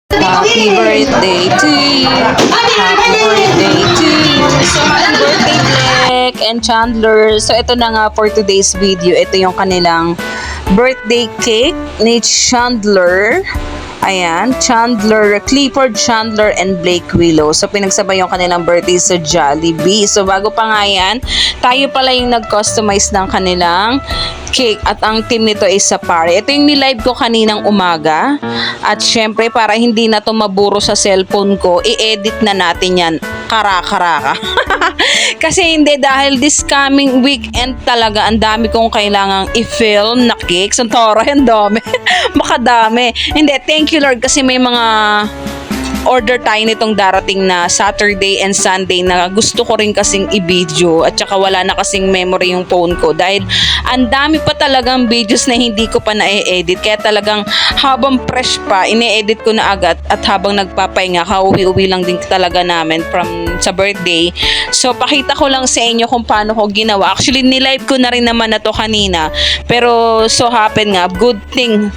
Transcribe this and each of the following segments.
Happy birthday to you. Happy birthday to you. So, happy birthday, Black and Chandler. So, ito na nga for today's video. Ito yung kanilang birthday cake ni Chandler. Ayan, Clifford Chandler and Blake Willow. So, pinagsabay yung kanilang birthday sa Jollibee. So, bago pa nga yan, tayo pala yung nag-customize ng kanilang cake at ang team nito is sa pare. Ito yung nilive ko kaninang umaga. At syempre, para hindi na to maburo sa cellphone ko, i-edit na natin yan. Kara-karaka. Kasi hindi, dahil this coming weekend talaga, ang dami kong kailangang i-film na cakes. Ang toro, ang dami. Makadami. Hindi, thank you Lord kasi may mga order tayo nitong darating na Saturday and Sunday na gusto ko rin kasing i-video at saka wala na kasing memory yung phone ko dahil ang dami pa talagang videos na hindi ko pa na-edit kaya talagang habang fresh pa ine-edit ko na agad at habang nagpapahinga kauwi-uwi lang din talaga namin from sa birthday. So pakita ko lang sa inyo kung paano ko ginawa. Actually nilive ko na rin naman na to kanina pero so happen nga good thing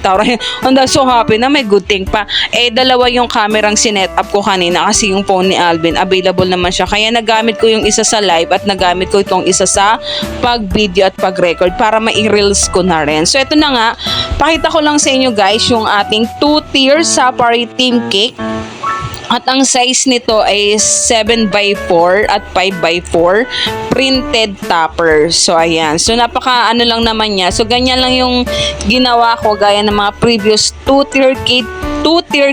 so happen na may good thing pa dalawa yung kamerang sinet up ko kanina kasi yung phone ni Alvin available naman siya kaya nagamit ko yung isa sa live at nagamit ko itong isa sa pag-video at pag-record para ma-reels ko na rin. So ito na nga, pakita ko lang sa inyo guys yung ating 2-tier Safari Team Cake. At ang size nito ay 7x4 at 5x4 printed topper. So ayan. So napaka ano lang naman niya. So ganyan lang yung ginawa ko gaya ng mga previous 2-tier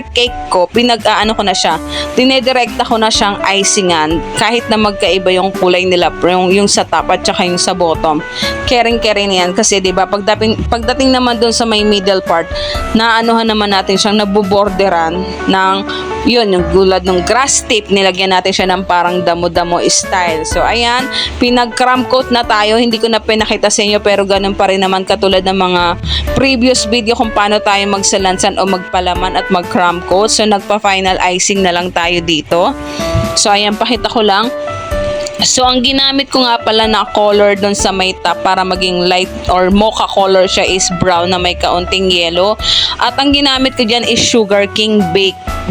cake ko. Pinag-aano ko na siya. Dinedirekta ko na siyang icingan kahit na magkaiba yung kulay nila yung sa top at saka yung sa bottom. Kering-kering yan kasi 'di ba pagdating naman doon sa may middle part, naanuhan naman natin siyang nabuborderan ng yun, yung gulad ng grass tip, nilagyan natin siya ng parang damo-damo style. So, ayan, pinag-cram coat na tayo. Hindi ko na pinakita sa inyo, pero ganun pa rin naman katulad ng mga previous video kung paano tayo magsalansan o magpalaman at mag-cram coat. So, nagpa-final icing na lang tayo dito. So, ayan, pakita ko lang. So, ang ginamit ko nga pala na color doon sa may top para maging light or mocha color siya is brown na may kaunting yellow. At ang ginamit ko dyan is Sugar King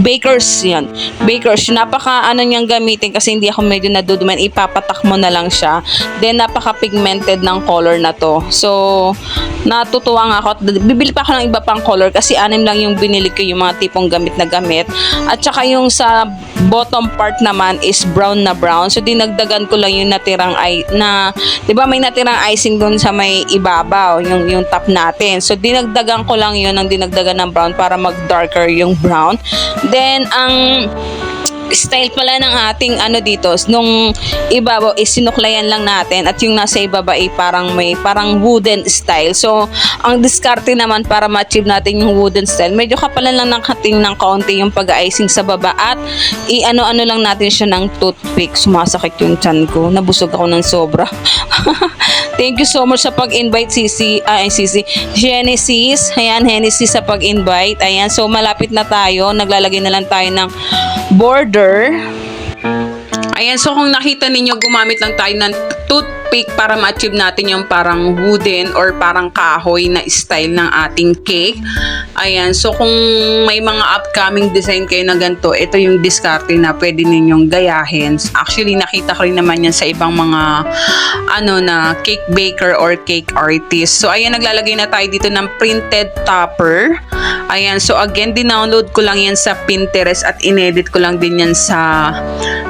Bakers yan. Bakers. Napaka ano niyang gamitin kasi hindi ako medyo naduduman. Ipapatak mo na lang siya. Then, napaka pigmented ng color na to. So, natutuwa nga ako. Bibili pa ako ng iba pang color kasi 6 lang yung binili ko yung mga tipong gamit na gamit. At saka yung sa bottom part naman is brown na brown. So, dinagdagan ko lang yung natirang 'di ba may natirang icing doon sa may ibabaw, yung top natin. So dinagdagan ko lang yun ng dinagdagan ng brown para mag darker yung brown. Then ang style pala ng ating ano dito nung ibabaw is sinuklayan lang natin at yung nasa ibaba ay parang wooden style. So ang diskarte naman para ma-achieve natin yung wooden style, medyo kapalan lang ng kating ng kaunti yung pag-icing sa baba at i-ano-ano lang natin siya ng toothpick. Sumasakit yung tiyan ko, nabusog ako ng sobra. Thank you so much sa pag-invite Genesis. Ayan, Genesis sa pag-invite. Ayan, so malapit na tayo. Naglalagay na lang tayo ng border. Ayan, so kung nakita ninyo, gumamit lang tayo ng toothpick para ma-achieve natin yung parang wooden or parang kahoy na style ng ating cake. Ayan, so kung may mga upcoming design kayo na ganito, ito yung diskarte na pwede ninyong gayahin. Actually, nakita ko rin naman yan sa ibang mga na cake baker or cake artist. So, ayan, naglalagay na tayo dito ng printed topper. Ayan, so again, dinownload ko lang yan sa Pinterest at inedit ko lang din yan sa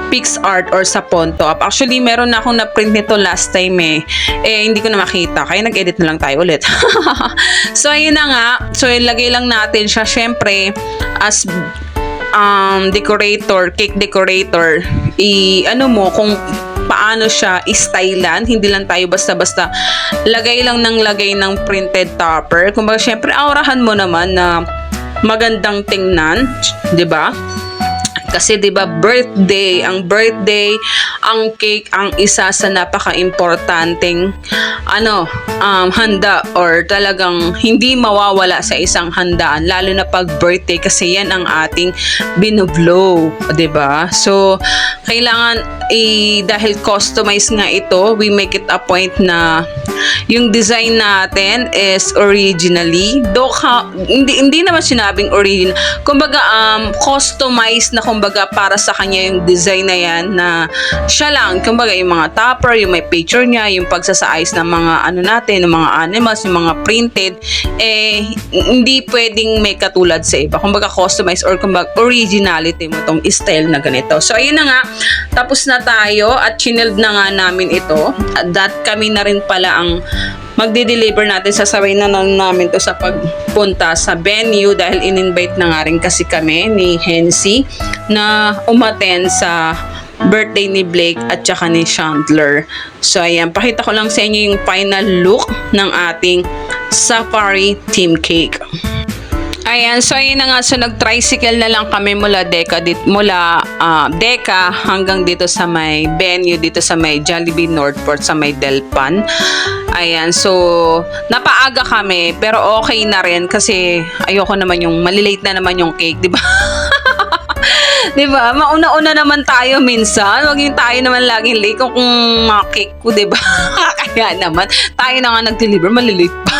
PixArt or sa Pontop. Actually, meron na akong na-print nito last time hindi ko na makita. Kaya nag-edit na lang tayo ulit. So, ayun na nga. So, ilagay lang natin siya. Syempre, as decorator, cake decorator, kung paano siya i-stylean. Hindi lang tayo basta-basta lagay lang ng lagay ng printed topper. Kumbaga, syempre, aurahan mo naman na magandang tingnan. 'Di ba? Kasi 'di ba ang birthday, ang cake ang isa sa napaka-importanteng handa or talagang hindi mawawala sa isang handaan, lalo na pag birthday kasi yan ang ating binublow, 'di ba? So kailangan dahil customized nga ito, we make it a point na yung design natin is originally hindi naman sinabing original, kumbaga customized na kumbaga para sa kanya yung design na yan, na siya lang kumbaga yung mga topper, yung may picture niya, yung pagsasaayos ng mga natin, ng mga animals, yung mga printed, hindi pwedeng may katulad sa iba, kumbaga customized or kumbaga originality mo tong style na ganito. So ayun na nga, tapos na tayo at chinilled na nga namin ito, at kami na rin pala ang magdi-deliver natin. Sasabay na namin to sa pagpunta sa venue dahil in-invite na nga rin kasi kami ni Hensi na umattend sa birthday ni Blake at saka ni Chandler. So ayan, pakita ko lang sa inyo yung final look ng ating safari team cake. Ayan, so ayun na nga, so nag-tricycle na lang kami mula Deca hanggang dito sa may venue, dito sa may Jollibee Northport, sa may Delpan. Ayan, so napaaga kami pero okay na rin kasi ayoko naman yung malilate na naman yung cake, di ba? Di ba? Mauna-una naman tayo minsan. Wag yung tayo naman laging late kung mga cake ko, di ba? Kaya naman, tayo na nga nag-deliver, malilate pa.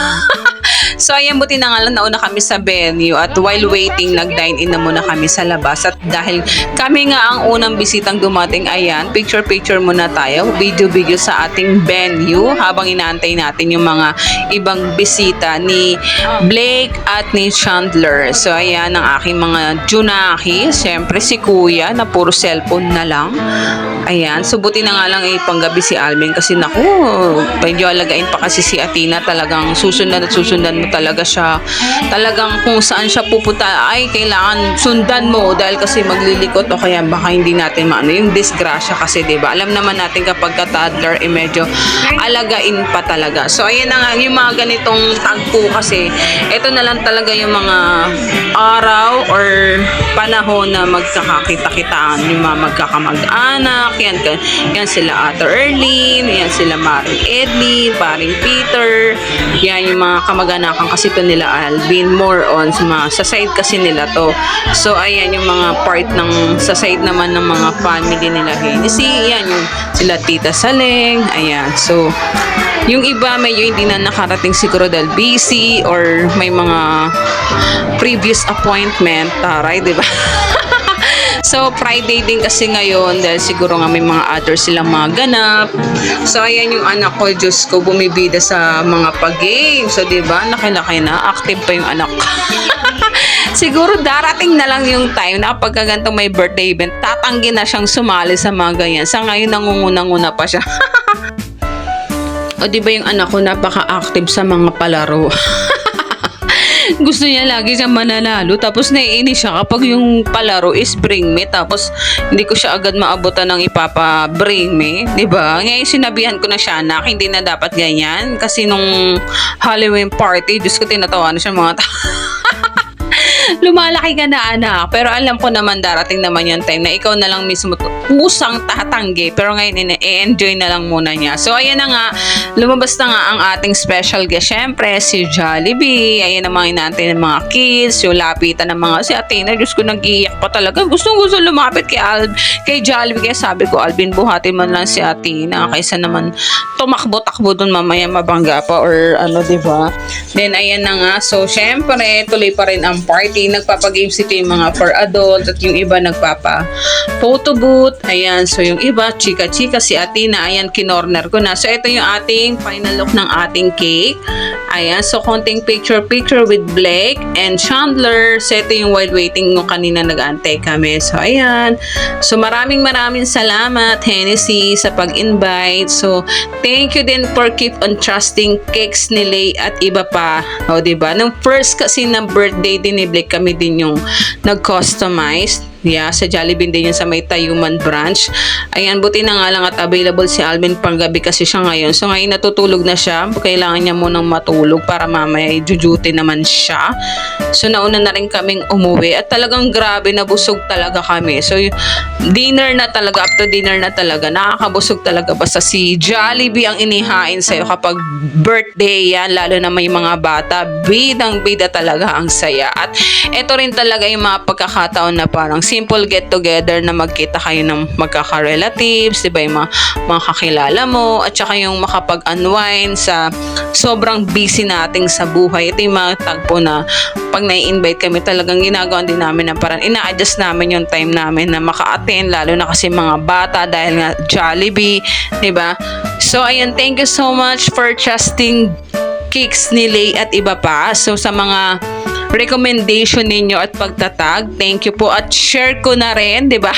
So ayan, buti na nga lang nauna kami sa venue at while waiting, nag-dine in na muna kami sa labas. At dahil kami nga ang unang bisitang dumating, ayan, picture muna tayo, video sa ating venue habang inaantay natin yung mga ibang bisita ni Blake at ni Chandler. So ayan, ang aking mga Junaki, syempre si Kuya na puro cellphone na lang. Ayan, so buti na nga lang panggabi si Alvin kasi naku, medyo alagain pa kasi si Athena, talagang susundan mo talaga siya. Talagang kung saan siya pupunta ay kailangan sundan mo dahil kasi maglilikot o kaya baka hindi natin maano yung disgrasya kasi 'di ba? Alam naman natin kapag ka-toddler medyo alagain pa talaga. So ayan na nga yung mga ganitong tagpo kasi ito na lang talaga yung mga araw or panahon na magkakakita-kitaan, yung mga magkakamag-anak, yan sila Ate Erlene, yan sila Maring Edley, Paring Peter, yan yung mga kamag-anakan kasi to nila Alvin, more on sa side kasi nila to. So ayan yung mga part ng sa side naman ng mga family nila Hennessy, yan yung sila Tita Saleng, ayan. So yung iba medyo hindi na nakarating siguro dahil busy or may mga previous appointment, taray, di ba? So, Friday din kasi ngayon dahil siguro nga may mga others silang mga ganap. So, ayan yung anak ko, Diyos ko, bumibida sa mga pag-game. So, diba, laki-laki na, active pa yung anak ko. Siguro darating na lang yung time na kapag gantong may birthday event, tatanggi na siyang sumali sa mga ganyan. Sa ngayon, nangunguna-nguna pa siya. O, diba yung anak ko, napaka-active sa mga palaro. Gusto niya lagi siyang mananalo, tapos naiinis siya kapag yung palaro is bring me, tapos hindi ko siya agad maabutan ng ipapa-bring me, diba? Ngayon sinabihan ko na siya na hindi na dapat ganyan kasi nung Halloween party, Diyos ko, tinatawa na siya mga tao. Lumalaki ka na, anak, pero alam ko naman darating naman yung time na ikaw na lang mismo kusang tatanggi, pero ngayon i-enjoy na lang muna niya. So ayan na nga, lumabas na nga ang ating special guest, syempre si Jollibee. Ayan ang mga inaantay ng mga kids, yung lapitan ng mga si Athena, Diyos ko, nag-iiyak pa talaga, gustong lumapit kay Jollibee. Kaya sabi ko, Alvin, buhatin man lang si Athena kaysa naman tumakbo-takbo dun mamaya mabangga pa or ano, diba? Then ayan na nga, so syempre tuloy pa rin ang party. Nagpapagames ito yung mga for adults at yung iba nagpapa photo booth. Ayan, so yung iba chika-chika, si Athena, ayan, kinorner ko na. So ito yung ating final look ng ating cake. Ayan, so konting picture with Blake and Chandler. So ito yung while waiting nung kanina nag-aantay kami. So ayan, so maraming salamat Hennessy sa pag-invite. So thank you din for keep on trusting cakes ni Lay at iba pa. O diba, nung first kasi na birthday din ni Blake, kami din yung nag-customize. Yeah, sa Jollibee din yun sa may Tayuman branch. Ayan, buti na nga lang at available si Alvin panggabi kasi siya ngayon. So ngayon natutulog na siya. Kailangan niya munang matulog para mamaya i-duty naman siya. So nauna na rin kaming umuwi at talagang grabe na busog talaga kami. So dinner na talaga, up to dinner na talaga. Nakakabusog talaga basta si Jollibee ang inihain sa'yo kapag birthday yan, lalo na may mga bata. Bidang-bida talaga ang saya. At ito rin talaga yung mga pagkakataon na parang simple get together na magkita kayo ng magkaka-relatives, diba, yung mga kakilala mo, at saka yung makapag-unwind sa sobrang busy nating sa buhay. Ito yung mga tagpo na pag nai-invite kami, talagang ginagawa din namin na parang ina-adjust namin yung time namin na maka-attend, lalo na kasi mga bata dahil nga Jollibee, diba? So ayun, thank you so much for trusting Cakes ni Lay at iba pa. So sa mga recommendation ninyo at pagtatag, thank you po, at share ko na rin, di ba?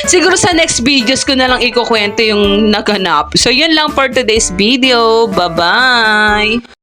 Siguro sa next videos ko na lang ikukwento yung naganap. So yun lang for today's video. Bye-bye!